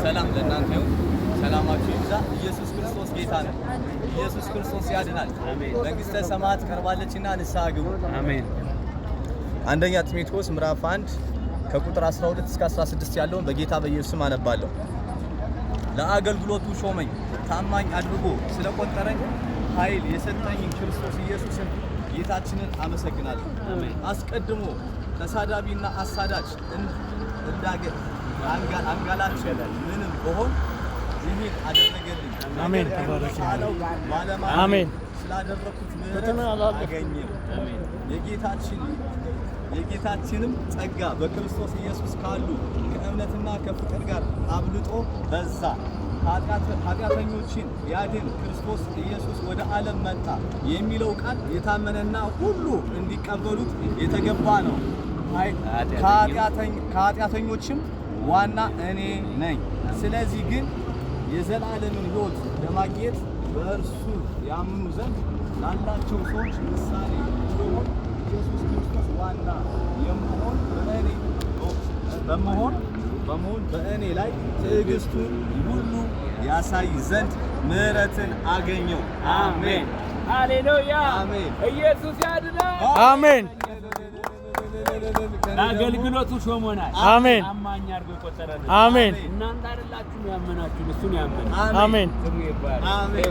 ሰላም ለእናንተ ይሁን። ሰላማችሁ ይብዛ። ኢየሱስ ክርስቶስ ጌታ ነው። ኢየሱስ ክርስቶስ ያድናል። መንግስተ ሰማያት ቀርባለችና ንስሐ ግቡ። አሜን። አንደኛ ጢሞቴዎስ ምዕራፍ 1 ከቁጥር 12 እስከ 16 ያለውን በጌታ በኢየሱስ ስም አነባለሁ። ለአገልግሎቱ ሾመኝ፣ ታማኝ አድርጎ ስለቆጠረኝ ኃይል የሰጠኝ ክርስቶስ ኢየሱስን ጌታችንን አመሰግናለሁ። አስቀድሞ ተሳዳቢና አሳዳጅ እንዳገር አንጋላች ምንም በሆን ይህን አደረገልኝ። አሜን። ተባረክ። አሜን። ስላደረኩት ምህረት አገኘ። የጌታችንም ጸጋ በክርስቶስ ኢየሱስ ካሉ ከእምነትና ከፍቅር ጋር አብልጦ በዛ። ኃጢአተኞችን ያድን ክርስቶስ ኢየሱስ ወደ ዓለም መጣ የሚለው ቃል የታመነና ሁሉ እንዲቀበሉት የተገባ ነው። ከኃጢአተኞችም ዋና እኔ ነኝ። ስለዚህ ግን የዘላለምን ሕይወት ለማግኘት በእርሱ ያምኑ ዘንድ ላላቸው ሰዎች ምሳሌ እንዲሆን ኢየሱስ ክርስቶስ ዋና በመሆን በእኔ ላይ ትዕግስቱን ሁሉ ያሳይ ዘንድ ምሕረትን አገኘው። አሜን። ሃሌሉያ። አሜን። ኢየሱስ ያድናል። አሜን። ለአገልግሎቱ ሾሞናል። አሜን። አማኝ አድርጎ ቆጠረን። አሜን። እናንተ አይደላችሁም ያመናችሁ፣ እሱን ያመነ። አሜን። አሜን።